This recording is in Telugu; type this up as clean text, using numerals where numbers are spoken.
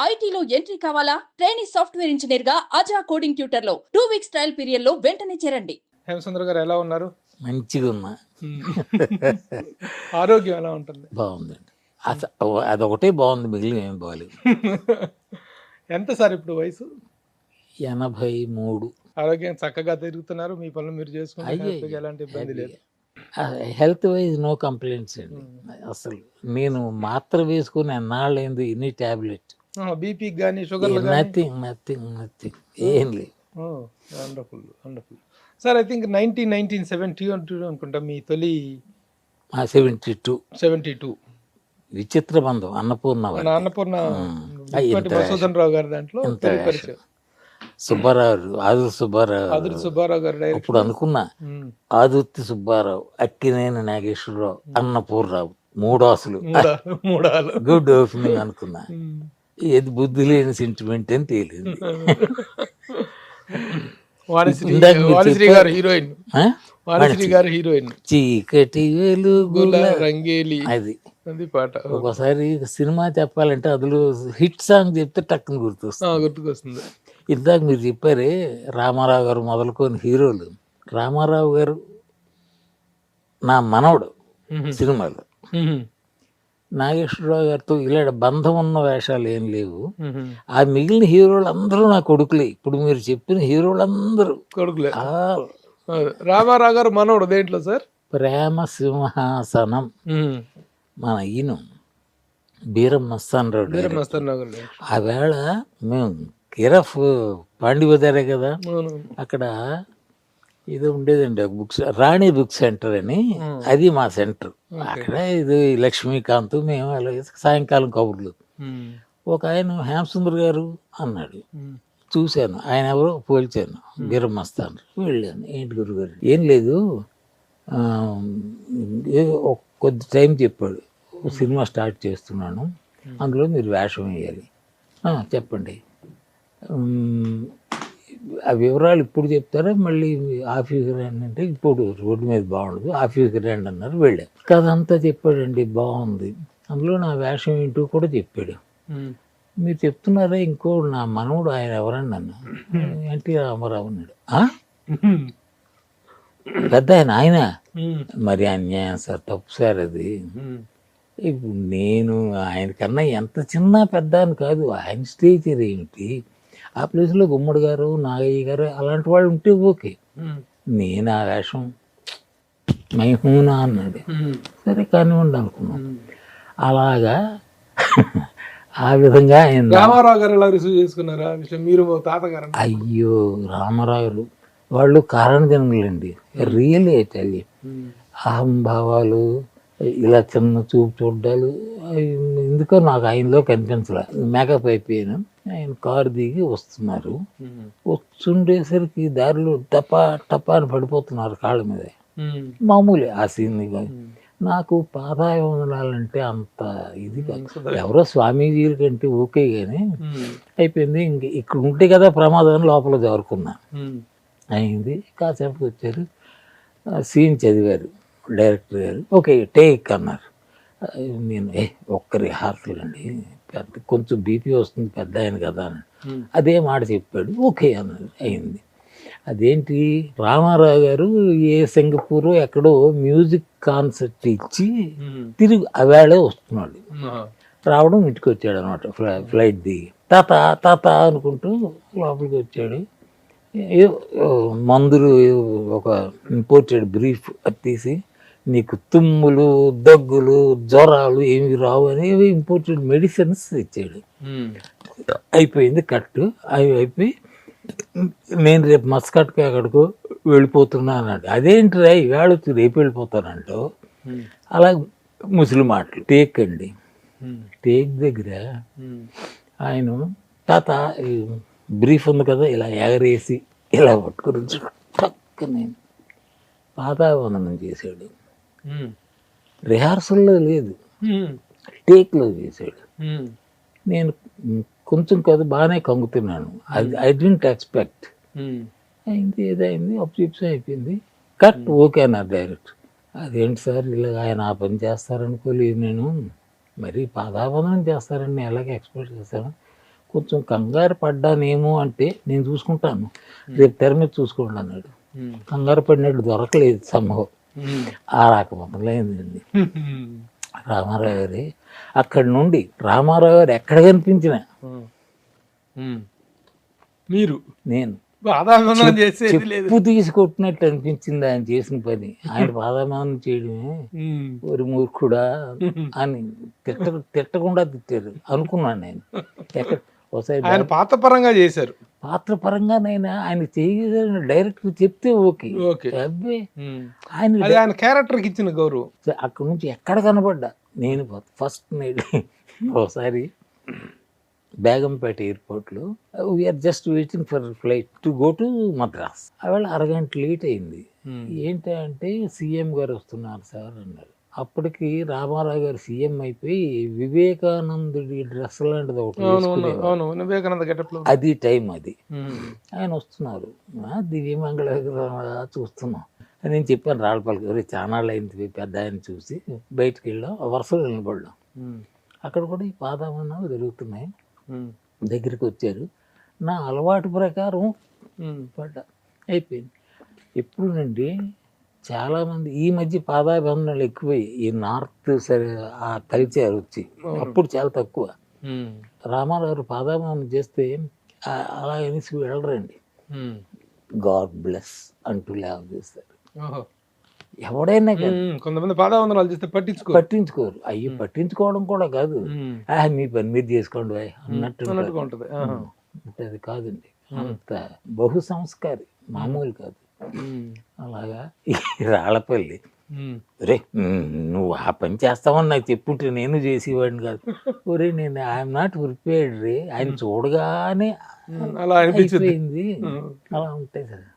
ఐటీలో ఎంట్రీ కావాలా? ట్రైనీ సాఫ్ట్వేర్ ఇంజనీర్ గా అజా కోడింగ్ ట్యూటర్ లో 2 వీక్స్ ట్రయల్ పీరియడ్ లో వెంటనే చేరండి. హేమసుందర్ గారు ఎలా ఉన్నారు? మంచిగా ఉన్నా. ఆరోగ్యం ఎలా ఉంటుంది? బాగుందండి. అదొకటే బాగుంది, మిగిలిన ఏం బాగాలేదు. ఎంత సార్ ఇప్పుడు వయసు? 83. ఆరోగ్యం చక్కగా తిరుగుతున్నారు, మీ పనులు మీరు చేసుకుంటే ఎలాంటి ఇబ్బంది లేదు. హెల్త్ వైజ్ నో కంప్లైంట్స్ అండి. అసలు నేను మాత్ర వేసుకుని ఎన్నాళ్ళైంది, ఎన్ని టాబ్లెట్, బీపీకి కానీ షుగర్ నథింగ్ ఏం లేదు. Wonderful wonderful sir. I think 1972 అనుకుంటా మీ తొలి 72 విచిత్ర బంధం అన్నపూర్ణ మధుసూదన్ రావు గారి దాంట్లో సుబ్బారావు, ఆదుర్తి సుబ్బారావు గారు అప్పుడు అనుకున్నా, ఆదుర్తి సుబ్బారావు, అక్కినేని నాగేశ్వరరావు, అన్నపూర్ణరావు, మూడాసులు గుడ్ ఓపెనింగ్ అనుకున్నా. ఏది బుద్ధి లేని సెంటిమెంట్ అని తేలింది. చీకటి వెలుగుల రంగేలి అది పాట. ఒకసారి సినిమా చెప్పాలంటే అందులో హిట్ సాంగ్ చెప్తే టక్కున గుర్తుకొస్తుంది. ఇందాక మీరు చెప్పారే రామారావు గారు మొదలుకొని హీరోలు. రామారావు గారు నా మనవడు సినిమాలో, నాగేశ్వరరావు గారితో ఇలా బంధం ఉన్న వేషాలు ఏం లేవు. ఆ మిగిలిన హీరోలు అందరూ నా కొడుకులే. ఇప్పుడు మీరు చెప్పిన హీరోలందరూ కొడుకులే. రామారావు గారు మనవడు దేంట్లో సార్? ప్రేమ సింహాసనం, మన ఈయన బీరం మస్తాన్ రావు. ఆ వేళ మేము కిరఫ్ పాండిబజారే కదా, అక్కడ ఇది ఉండేదండి ఒక బుక్స్, రాణి బుక్ సెంటర్ అని, అది మా సెంటర్. అక్కడ ఇది లక్ష్మీకాంత్, మేము అలా సాయంకాలం కబుర్లు. ఒక ఆయన హేమసుందర్ గారు అన్నాడు, చూశాను. ఆయన ఎవరో పోల్చాను, బీరం మస్తాన్. వెళ్ళాను, ఏంటి గురుగారు? ఏం లేదు, కొద్ది టైం చెప్పాడు, సినిమా స్టార్ట్ చేస్తున్నాను, అందులో మీరు వేషం వేయాలి. చెప్పండి. ఆ వివరాలు ఇప్పుడు చెప్తారా, మళ్ళీ ఆఫీస్కి రండి అంటే, ఇప్పుడు రోడ్డు మీద బాగుండదు, ఆఫీస్కి రండి అన్నారు. వెళ్ళాను. కథ అంతా చెప్పాడండి, బాగుంది. అందులో నా వేషం ఏంటో కూడా చెప్పాడు. మీరు చెప్తున్నారా ఇంకో నా మనవుడు ఆయన ఎవరండి అన్న, ఎన్టీ రామారావు అన్నాడు. పెద్ద ఆయన మరి అన్యాయం సార్, తప్పు సార్ అది. ఇప్పుడు నేను ఆయనకన్నా ఎంత చిన్న పెద్ద అని కాదు, ఆయన స్టేచర్ ఏమిటి, ఆ ప్లేస్లో గుమ్మడి గారు, నాగయ్య గారు అలాంటి వాళ్ళు ఉంటే ఓకే. నేను ఆ వేషం మైహూనా అన్నాడు. సరే కానివ్వండి అనుకున్నాం. అలాగా ఆ విధంగా ఆయన రామారావు గారు ఎలా రిసీవ్ చేసుకున్నారా మీరు తాతగారు? అయ్యో, రామారావు గారు వాళ్ళు కారణ జన్మలండి, రియల్ టెల్లి. అహంభావాలు, ఇలా చిన్న చూపు చూడ్డాలు, ఎందుకో నాకు ఆయనలో కనిపించలే. మేకప్ అయిపోయాను, ఆయన కారు దిగి వస్తున్నారు. వస్తుండేసరికి దారిలో టపా టపా అని పడిపోతున్నారు కాళ్ళ మీద. మామూలే ఆ సీన్. నాకు పాదాభివందనాలంటే అంత ఇది కాదు. ఎవరో స్వామీజీల కంటే ఓకే కానీ అయిపోయింది. ఇంక ఇక్కడ ఉంటే కదా ప్రమాదం, లోపల జారుకున్నా. అయింది. కాసేపు వచ్చారు, సీన్ చదివారు డైరెక్టర్ గారు. ఓకే టేక్ అన్నారు. నేను ఒక్క రిహార్సల్ అండి, పెద్ద కొంచెం బీపీ వస్తుంది, పెద్ద ఆయన కదా అని అదే మాట చెప్పాడు. ఓకే అన్నారు. అయింది. అదేంటి, రామారావు గారు ఏ సింగపూర్ ఎక్కడో మ్యూజిక్ కాన్సర్ట్ ఇచ్చి తిరిగి అవేళే వస్తున్నాడు. రావడం ఇంటికి వచ్చాడు అనమాట, ఫ్లైట్ దిగి. తాత తాత అనుకుంటూ లోపలికి వచ్చాడు. మందులు ఒక ఇంపోర్టెడ్ బ్రీఫ్ తీసి, నీకు తుమ్ములు, దగ్గులు, జ్వరాలు ఏమి రావు అనేవి ఇంపోర్టెడ్ మెడిసిన్స్ ఇచ్చాడు. అయిపోయింది కట్టు. అవి అయిపోయి నేను రేపు మస్కట్కి ఎక్కడికో వెళ్ళిపోతున్నా అన్నాడు. అదేంటి ఈవేళ వచ్చి రేపు వెళ్ళిపోతానంటూ. అలా ముసలి మాటలు. టేక్ అండి, టేక్ దగ్గర ఆయన తాత బ్రీఫ్ ఉంది కదా, ఇలా ఎగరేసి ఇలా పట్టుకుని పక్కనే పాదావందనం చేశాడు. రిహార్సల్లో లేదు, టేక్లో చేశాడు. నేను కొంచెం కదా బాగానే కంగుతున్నాను. I don't expect. అయింది, ఏదైంది, అప్సిప్స్ అయిపోయింది. కట్ ఓకే అన్నారు డైరెక్ట్. అదేంటి సార్ ఇలా ఆయన ఆ పని చేస్తారనుకోలేదు నేను, మరి పాదాబంధనం చేస్తారని ఎలాగ ఎక్స్పెక్ట్ చేస్తాను. కొంచెం కంగారు పడ్డానేమో అంటే నేను చూసుకుంటాను, రేపు తెర మీద చూసుకోండి అన్నాడు. కంగారు పడినట్టు దొరకలేదు సంభవం. ఆ రకం మొదలైందండి రామారావు గారి. అక్కడి నుండి రామారావు గారు ఎక్కడ కనిపించిన మీరు నేను పాదాభివందనం చేసేది లేదు. చెప్పు తీసుకొట్టినట్టు అనిపించింది ఆయన చేసిన పని. ఆయన పాదాభివందనం చేయడమే ఒక మూర్ఖుడా అని తిట్టకుండా తిట్టారు అనుకున్నాను నేను. ఎక్కడ ఒకసారి ఆయన పాత్ర పరంగా చేశారు. పాత్ర పరంగానైనా ఆయన చేయగలిగిన డైరెక్ట్ చెప్తే ఓకే. అబ్బే ఆయన ఆయన క్యారెక్టర్కి ఇచ్చిన గౌరవం. అక్కడ నుంచి ఎక్కడ కనబడ్డా నేను ఫస్ట్ నైట్ ఒకసారి బేగంపేట ఎయిర్పోర్ట్లో we are just waiting for flight to go to Madras. ఆవేళ అరగంట లేట్ అయింది. ఏంటంటే సీఎం గారు వస్తున్నారు సార్ అన్నారు. అప్పటికి రామారావు గారు సీఎం అయిపోయి వివేకానందుడి డ్రెస్ లాంటిది ఒకటి వేసుకునేవారు. అది టైం అది. ఆయన వస్తున్నారు, దివ్యమంగళ చూస్తున్నాం. నేను చెప్పాను రాళ్ళపల్లికి, ఎవరు చానాళ్ళు అయింది పెద్ద ఆయన చూసి బయటకు వెళ్ళాం, వరుసలో నిలబడ్డాం. అక్కడ కూడా ఈ పాదాభందనాలు జరుగుతున్నాయి. దగ్గరికి వచ్చారు, నా అలవాటు ప్రకారం పడ్డా, అయిపోయింది. ఎప్పుడునండి చాలామంది ఈ మధ్య పాదాభివందనాలు ఎక్కువై ఈ నార్త్ సరే ఆ కల్చర్ వచ్చి, అప్పుడు చాలా తక్కువ. రామారావు పాదాభివందనం చేస్తే అలా అనేసి వెళ్ళరండి, గాడ్ బ్లెస్ అంటూ లేవ చేస్తారు. ఎవడైనా కొంతమంది పాదావందనాలు చేస్తే పట్టించుకోరు. అయ్యి పట్టించుకోవడం కూడా కాదు, మీ పని మీరు చేసుకోండి అన్నట్టు ఉంటుంది. కాదండి, అంత బహు సంస్కారి, మామూలు కాదు. అలాగా ఈ రాళ్ళపల్లి, ఒరే నువ్వు ఆ పని చేస్తావని నాకు చెప్పుంటే నేను చేసేవాడిని కాదు. ఒరే నేను ఐఎమ్ నాట్ ప్రిపేర్డ్ రే, ఆయన చూడగానే అలా అయిపోయింది. అలా ఉంటాయి సార్.